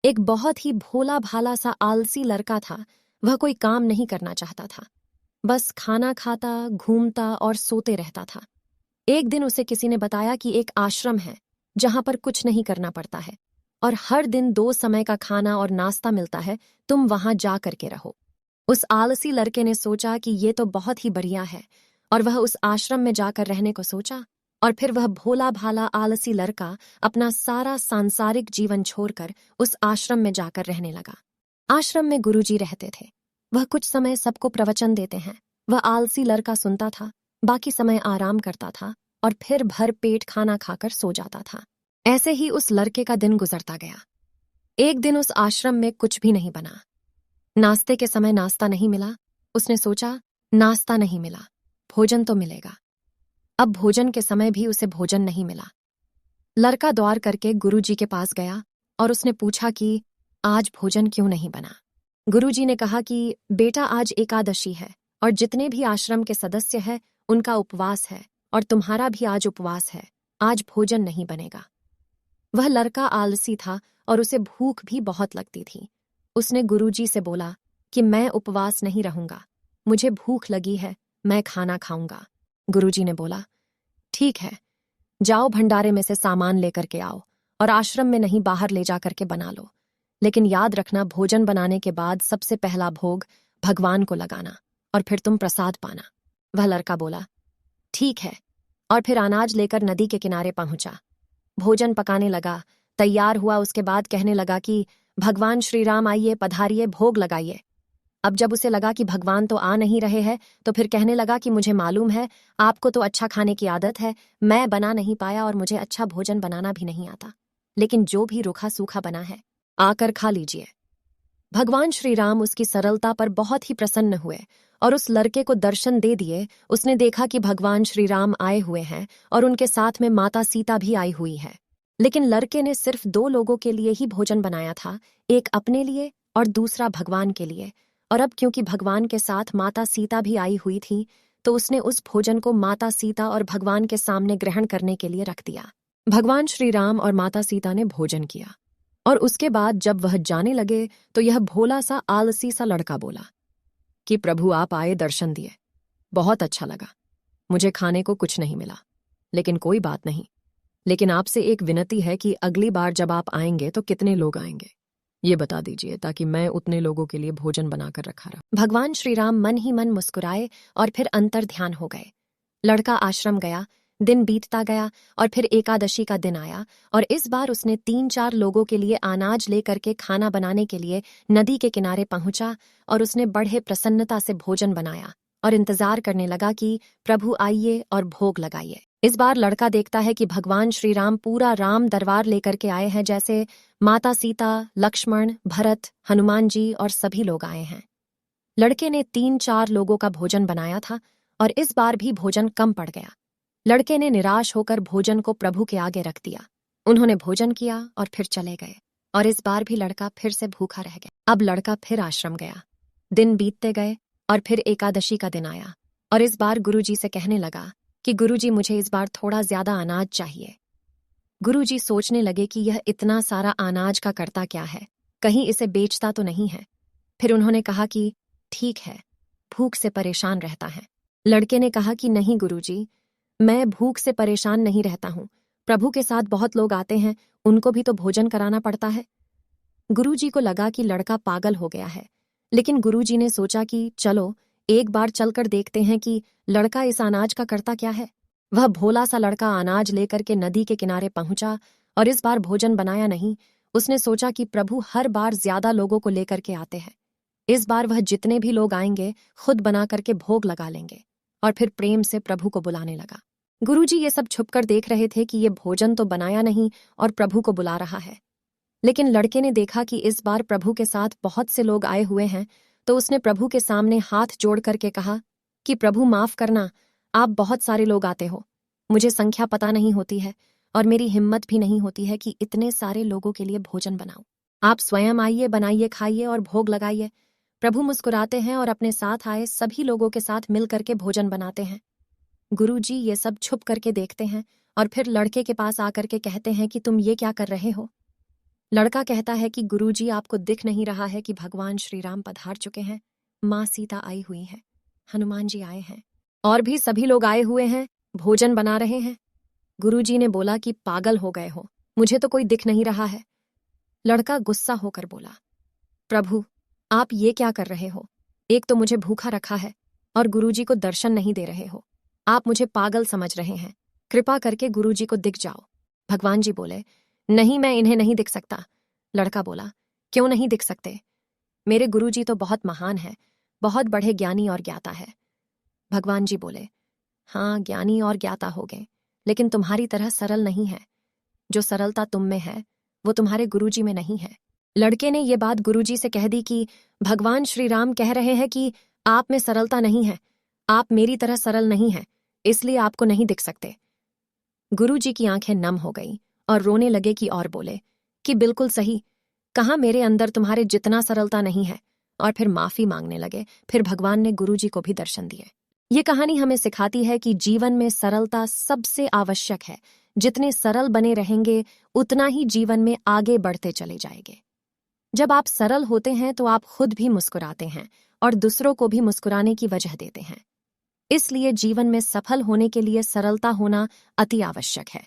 एक बहुत ही भोला भाला सा आलसी लड़का था। वह कोई काम नहीं करना चाहता था, बस खाना खाता, घूमता और सोते रहता था। एक दिन उसे किसी ने बताया कि एक आश्रम है जहां पर कुछ नहीं करना पड़ता है और हर दिन 2 समय का खाना और नाश्ता मिलता है। तुम वहां जा करके रहो। उस आलसी लड़के ने सोचा कि ये तो बहुत ही बढ़िया है और वह उस आश्रम में जाकर रहने को सोचा। और फिर वह भोला भाला आलसी लड़का अपना सारा सांसारिक जीवन छोड़कर उस आश्रम में जाकर रहने लगा। आश्रम में गुरुजी रहते थे। वह कुछ समय सबको प्रवचन देते हैं। वह आलसी लड़का सुनता था, बाकी समय आराम करता था और फिर भर पेट खाना खाकर सो जाता था। ऐसे ही उस लड़के का दिन गुजरता गया। एक दिन उस आश्रम में कुछ भी नहीं बना। नाश्ते के समय नाश्ता नहीं मिला। उसने सोचा, नाश्ता नहीं मिला, भोजन तो मिलेगा। अब भोजन के समय भी उसे भोजन नहीं मिला। लड़का द्वार करके गुरुजी के पास गया और उसने पूछा कि आज भोजन क्यों नहीं बना। गुरुजी ने कहा कि बेटा, आज एकादशी है और जितने भी आश्रम के सदस्य हैं उनका उपवास है और तुम्हारा भी आज उपवास है। आज भोजन नहीं बनेगा। वह लड़का आलसी था और उसे भूख भी बहुत लगती थी। उसने गुरुजी से बोला कि मैं उपवास नहीं रहूंगा, मुझे भूख लगी है, मैं खाना खाऊंगा। गुरुजी ने बोला, ठीक है, जाओ भंडारे में से सामान लेकर के आओ और आश्रम में नहीं बाहर ले जा करके बना लो। लेकिन याद रखना, भोजन बनाने के बाद सबसे पहला भोग भगवान को लगाना और फिर तुम प्रसाद पाना। वह लड़का बोला, ठीक है, और फिर अनाज लेकर नदी के किनारे पहुंचा। भोजन पकाने लगा, तैयार हुआ। उसके बाद कहने लगा कि भगवान श्री राम आइए, पधारिए, भोग लगाइए। अब जब उसे लगा कि भगवान तो आ नहीं रहे हैं, तो फिर कहने लगा कि मुझे मालूम है आपको तो अच्छा खाने की आदत है, मैं बना नहीं पाया और मुझे अच्छा भोजन बनाना भी नहीं आता, लेकिन जो भी रूखा सूखा बना है आकर खा लीजिए। भगवान श्री राम उसकी सरलता पर बहुत ही प्रसन्न हुए और उस लड़के को दर्शन दे दिए। उसने देखा कि भगवान श्री राम आए हुए हैं और उनके साथ में माता सीता भी आई हुई है। लेकिन लड़के ने सिर्फ 2 लोगों के लिए ही भोजन बनाया था, एक अपने लिए और दूसरा भगवान के लिए। और अब क्योंकि भगवान के साथ माता सीता भी आई हुई थी, तो उसने उस भोजन को माता सीता और भगवान के सामने ग्रहण करने के लिए रख दिया। भगवान श्री राम और माता सीता ने भोजन किया और उसके बाद जब वह जाने लगे तो यह भोला सा आलसी सा लड़का बोला कि प्रभु आप आए, दर्शन दिए, बहुत अच्छा लगा। मुझे खाने को कुछ नहीं मिला, लेकिन कोई बात नहीं। लेकिन आपसे एक विनती है कि अगली बार जब आप आएंगे तो कितने लोग आएंगे ये बता दीजिए, ताकि मैं उतने लोगों के लिए भोजन बनाकर रखा रहा। भगवान श्री राम मन ही मन मुस्कुराए और फिर अंतर ध्यान हो गए। लड़का आश्रम गया, दिन बीतता गया और फिर एकादशी का दिन आया और इस बार उसने 3-4 लोगों के लिए अनाज लेकर के खाना बनाने के लिए नदी के किनारे पहुंचा और उसने बड़े प्रसन्नता से भोजन बनाया और इंतजार करने लगा कि प्रभु आइए और भोग लगाइए। इस बार लड़का देखता है कि भगवान श्री राम पूरा राम दरबार लेकर के आए हैं, जैसे माता सीता, लक्ष्मण, भरत, हनुमान जी और सभी लोग आए हैं। लड़के ने 3-4 लोगों का भोजन बनाया था और इस बार भी भोजन कम पड़ गया। लड़के ने निराश होकर भोजन को प्रभु के आगे रख दिया। उन्होंने भोजन किया और फिर चले गए और इस बार भी लड़का फिर से भूखा रह गया। अब लड़का फिर आश्रम गया। दिन बीतते गए और फिर एकादशी का दिन आया और इस बार गुरुजी से कहने लगा कि गुरुजी, मुझे इस बार थोड़ा ज्यादा अनाज चाहिए। गुरुजी सोचने लगे कि यह इतना सारा अनाज का करता क्या है, कहीं इसे बेचता तो नहीं है। फिर उन्होंने कहा कि ठीक है, भूख से परेशान रहता है। लड़के ने कहा कि नहीं गुरुजी, मैं भूख से परेशान नहीं रहता हूँ, प्रभु के साथ बहुत लोग आते हैं, उनको भी तो भोजन कराना पड़ता है। गुरुजी को लगा कि लड़का पागल हो गया है, लेकिन गुरुजी ने सोचा कि चलो एक बार चलकर देखते हैं कि लड़का इस अनाज का करता क्या है। वह भोला सा लड़का अनाज लेकर के नदी के किनारे पहुंचा और इस बार भोजन बनाया नहीं। उसने सोचा कि प्रभु हर बार ज्यादा लोगों को लेकर के आते हैं, इस बार वह जितने भी लोग आएंगे खुद बना करके भोग लगा लेंगे। और फिर प्रेम से प्रभु को बुलाने लगा। गुरुजी ये सब छुपकर देख रहे थे कि ये भोजन तो बनाया नहीं और प्रभु को बुला रहा है। लेकिन लड़के ने देखा कि इस बार प्रभु के साथ बहुत से लोग आए हुए हैं, तो उसने प्रभु के सामने हाथ जोड़ करके कहा कि प्रभु माफ करना, आप बहुत सारे लोग आते हो, मुझे संख्या पता नहीं होती है और मेरी हिम्मत भी नहीं होती है कि इतने सारे लोगों के लिए भोजन बनाऊं। आप स्वयं आइए, बनाइए, खाइए और भोग लगाइए। प्रभु मुस्कुराते हैं और अपने साथ आए सभी लोगों के साथ मिल करके भोजन बनाते हैं। गुरुजी ये सब छुप करके देखते हैं और फिर लड़के के पास आकर के कहते हैं कि तुम ये क्या कर रहे हो। लड़का कहता है कि गुरुजी, आपको दिख नहीं रहा है कि भगवान श्री राम पधार चुके हैं, माँ सीता आई हुई है, हनुमान जी आए हैं, और भी सभी लोग आए हुए हैं, भोजन बना रहे हैं। गुरुजी ने बोला कि पागल हो गए हो, मुझे तो कोई दिख नहीं रहा है। लड़का गुस्सा होकर बोला, प्रभु, आप ये क्या कर रहे हो? एक तो मुझे भूखा रखा है और गुरुजी को दर्शन नहीं दे रहे हो। आप मुझे पागल समझ रहे हैं। कृपा करके गुरुजी को दिख जाओ। भगवान जी बोले, नहीं, मैं इन्हें नहीं दिख सकता। लड़का बोला, क्यों नहीं दिख सकते? मेरे गुरुजी तो बहुत महान है, बहुत बड़े ज्ञानी और ज्ञाता है। भगवान जी बोले, हाँ, ज्ञानी और ज्ञाता हो गए, लेकिन तुम्हारी तरह सरल नहीं है। जो सरलता तुम में है वो तुम्हारे गुरुजी में नहीं है। लड़के ने ये बात गुरुजी से कह दी कि भगवान श्री राम कह रहे हैं कि आप में सरलता नहीं है, आप मेरी तरह सरल नहीं हैं, इसलिए आपको नहीं दिख सकते। गुरुजी की आंखें नम हो गई और रोने लगे कि और बोले कि बिल्कुल सही कहा, मेरे अंदर तुम्हारे जितना सरलता नहीं है। और फिर माफी मांगने लगे। फिर भगवान ने गुरुजी को भी दर्शन दिए। ये कहानी हमें सिखाती है कि जीवन में सरलता सबसे आवश्यक है। जितने सरल बने रहेंगे उतना ही जीवन में आगे बढ़ते चले जाएंगे। जब आप सरल होते हैं तो आप खुद भी मुस्कुराते हैं और दूसरों को भी मुस्कुराने की वजह देते हैं। इसलिए जीवन में सफल होने के लिए सरलता होना अति आवश्यक है।